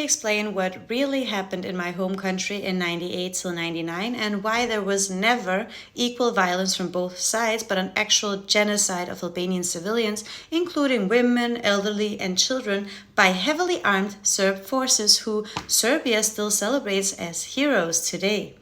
Explain what really happened in my home country in 98 till 99 and why there was never equal violence from both sides but an actual genocide of Albanian civilians, including women, elderly and children, by heavily armed Serb forces who Serbia still celebrates as heroes today.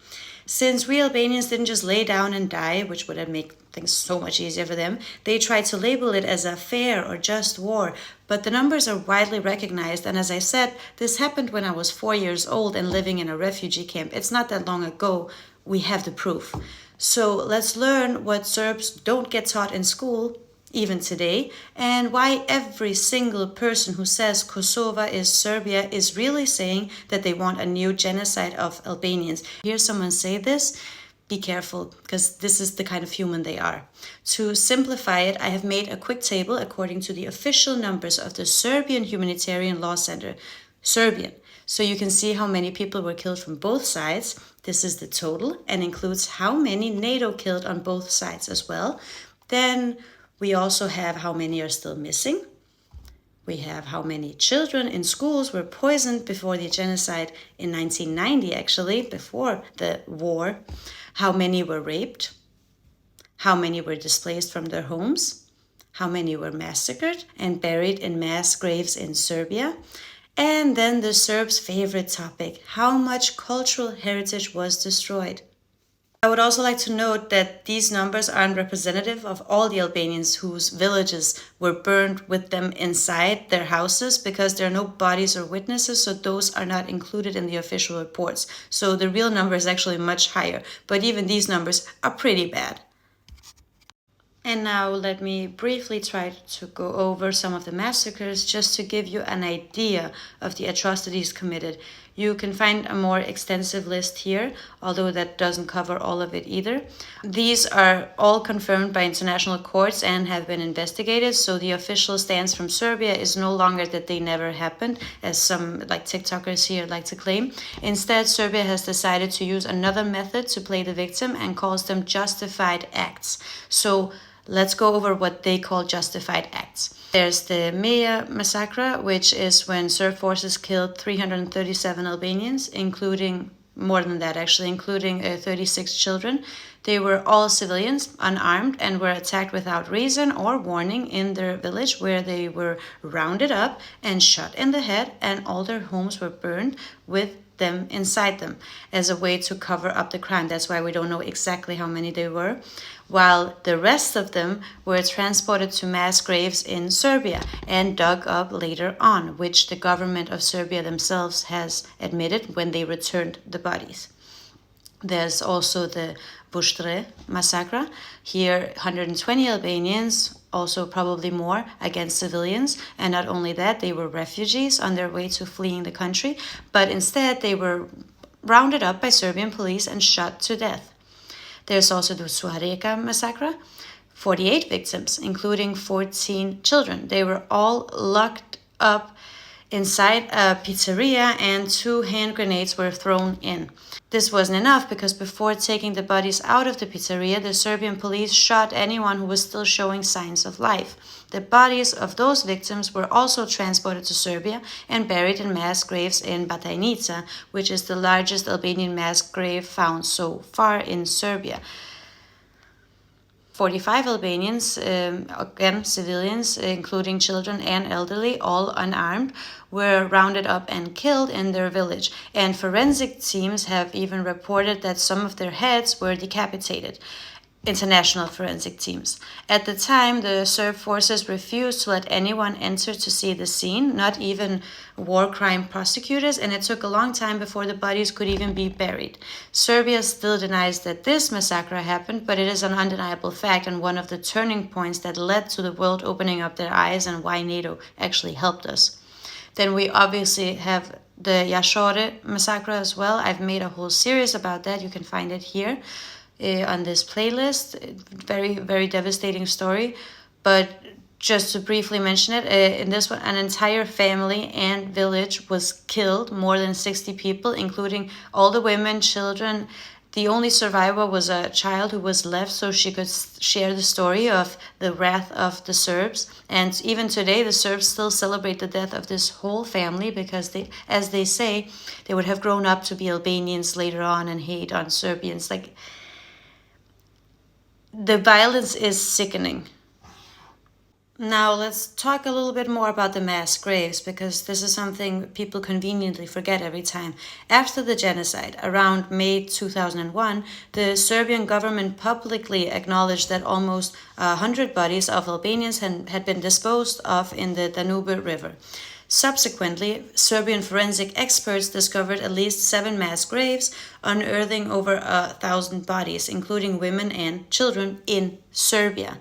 Since we Albanians didn't just lay down and die, which would have made things so much easier for them, they tried to label it as a fair or just war. But the numbers are widely recognized, and as I said, this happened when I was 4 years old and living in a refugee camp. It's not that long ago. We have the proof. So let's learn what Serbs don't get taught in school, even today, and why every single person who says Kosova is Serbia is really saying that they want a new genocide of Albanians. Hear someone say this, be careful, because this is the kind of human they are. To simplify it, I have made a quick table according to the official numbers of the Serbian Humanitarian Law Center, Serbian. So you can see how many people were killed from both sides. This is the total and includes how many NATO killed on both sides as well. Then we also have how many are still missing. We have how many children in schools were poisoned before the genocide in 1990, actually, before the war. How many were raped. How many were displaced from their homes. How many were massacred and buried in mass graves in Serbia. And then the Serbs' favorite topic, how much cultural heritage was destroyed. I would also like to note that these numbers aren't representative of all the Albanians whose villages were burned with them inside their houses, because there are no bodies or witnesses, so those are not included in the official reports. So the real number is actually much higher, but even these numbers are pretty bad. And now let me briefly try to go over some of the massacres just to give you an idea of the atrocities committed. You can find a more extensive list here, although that doesn't cover all of it either. These are all confirmed by international courts and have been investigated, so the official stance from Serbia is no longer that they never happened, as some like TikTokers here like to claim. Instead, Serbia has decided to use another method to play the victim and calls them justified acts. So let's go over what they call justified acts. There's the Meja massacre, which is when Serb forces killed 337 Albanians, including more than that actually, including 36 children. They were all civilians, unarmed, and were attacked without reason or warning in their village, where they were rounded up and shot in the head, and all their homes were burned with them inside them as a way to cover up the crime. That's why we don't know exactly how many they were, while the rest of them were transported to mass graves in Serbia and dug up later on, which the government of Serbia themselves has admitted when they returned the bodies. There's also the Vuštre massacre. Here, 120 Albanians, also probably more, against civilians. And not only that, they were refugees on their way to fleeing the country, but instead they were rounded up by Serbian police and shot to death. There's also the Suhareka massacre, 48 victims, including 14 children. They were all locked up inside a pizzeria and 2 hand grenades were thrown in. This wasn't enough, because before taking the bodies out of the pizzeria, the Serbian police shot anyone who was still showing signs of life. The bodies of those victims were also transported to Serbia and buried in mass graves in Batajnica, which is the largest Albanian mass grave found so far in Serbia. 45 Albanians, again civilians, including children and elderly, all unarmed, were rounded up and killed in their village. And forensic teams have even reported that some of their heads were decapitated. International forensic teams. At the time, the Serb forces refused to let anyone enter to see the scene, not even war crime prosecutors, and it took a long time before the bodies could even be buried. Serbia still denies that this massacre happened, but it is an undeniable fact and one of the turning points that led to the world opening up their eyes and why NATO actually helped us. Then we obviously have the Jasore massacre as well. I've made a whole series about that. You can find it here on this playlist. Very, very devastating story. But just to briefly mention it, in this one, an entire family and village was killed, more than 60 people, including all the women, children, The only survivor was a child who was left so she could share the story of the wrath of the Serbs. And even today, the Serbs still celebrate the death of this whole family because they, as they say, they would have grown up to be Albanians later on and hate on Serbians. Like, the violence is sickening. Now let's talk a little bit more about the mass graves, because this is something people conveniently forget every time. After the genocide, around May 2001, the Serbian government publicly acknowledged that almost 100 bodies of Albanians had been disposed of in the Danube River. Subsequently, Serbian forensic experts discovered at least 7 mass graves, unearthing over 1,000 bodies, including women and children, in Serbia.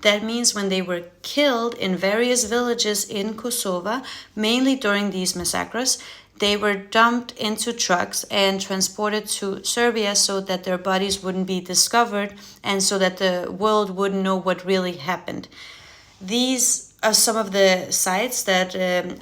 That means when they were killed in various villages in Kosova, mainly during these massacres, they were dumped into trucks and transported to Serbia so that their bodies wouldn't be discovered and so that the world wouldn't know what really happened. These are some of the sites that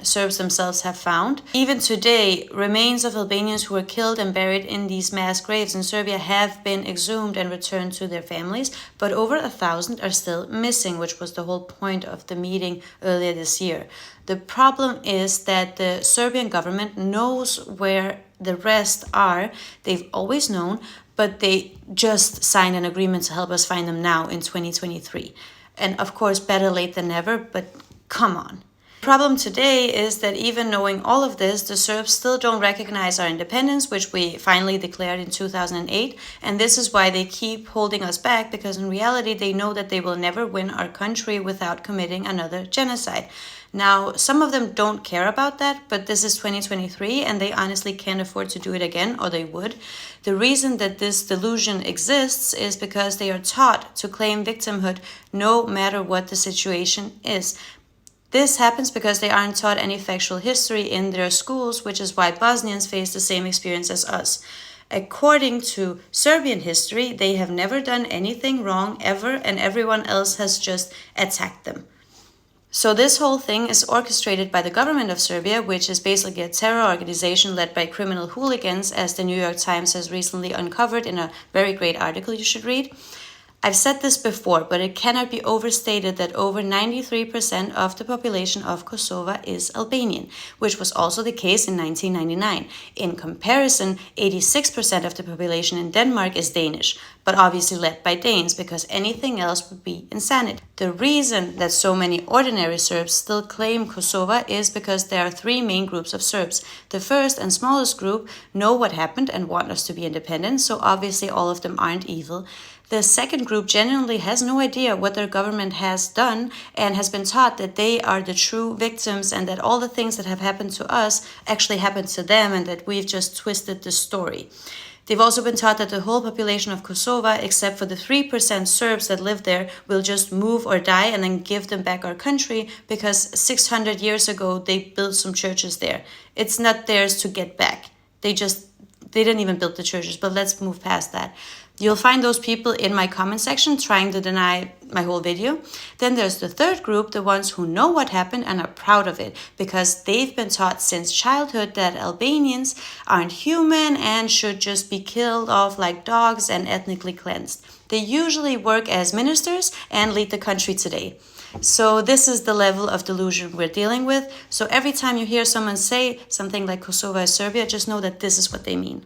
Serbs themselves have found. Even today, remains of Albanians who were killed and buried in these mass graves in Serbia have been exhumed and returned to their families, but over 1,000 are still missing, which was the whole point of the meeting earlier this year. The problem is that the Serbian government knows where the rest are. They've always known, but they just signed an agreement to help us find them now in 2023. And of course, better late than never, but come on. The problem today is that even knowing all of this, the Serbs still don't recognize our independence, which we finally declared in 2008. And this is why they keep holding us back, because in reality, they know that they will never win our country without committing another genocide. Now, some of them don't care about that, but this is 2023 and they honestly can't afford to do it again, or they would. The reason that this delusion exists is because they are taught to claim victimhood no matter what the situation is. This happens because they aren't taught any factual history in their schools, which is why Bosnians face the same experience as us. According to Serbian history, they have never done anything wrong ever, and everyone else has just attacked them. So this whole thing is orchestrated by the government of Serbia, which is basically a terror organization led by criminal hooligans, as the New York Times has recently uncovered in a very great article you should read. I've said this before, but it cannot be overstated that over 93% of the population of Kosova is Albanian, which was also the case in 1999. In comparison, 86% of the population in Denmark is Danish, but obviously led by Danes, because anything else would be insanity. The reason that so many ordinary Serbs still claim Kosova is because there are 3 main groups of Serbs. The first and smallest group know what happened and want us to be independent, so obviously all of them aren't evil. The second group genuinely has no idea what their government has done and has been taught that they are the true victims and that all the things that have happened to us actually happened to them and that we've just twisted the story. They've also been taught that the whole population of Kosova, except for the 3% Serbs that live there, will just move or die and then give them back our country because 600 years ago they built some churches there. It's not theirs to get back. They didn't even build the churches, but let's move past that. You'll find those people in my comment section trying to deny my whole video. Then there's the third group, the ones who know what happened and are proud of it because they've been taught since childhood that Albanians aren't human and should just be killed off like dogs and ethnically cleansed. They usually work as ministers and lead the country today. So this is the level of delusion we're dealing with. So every time you hear someone say something like Kosova is Serbia, just know that this is what they mean.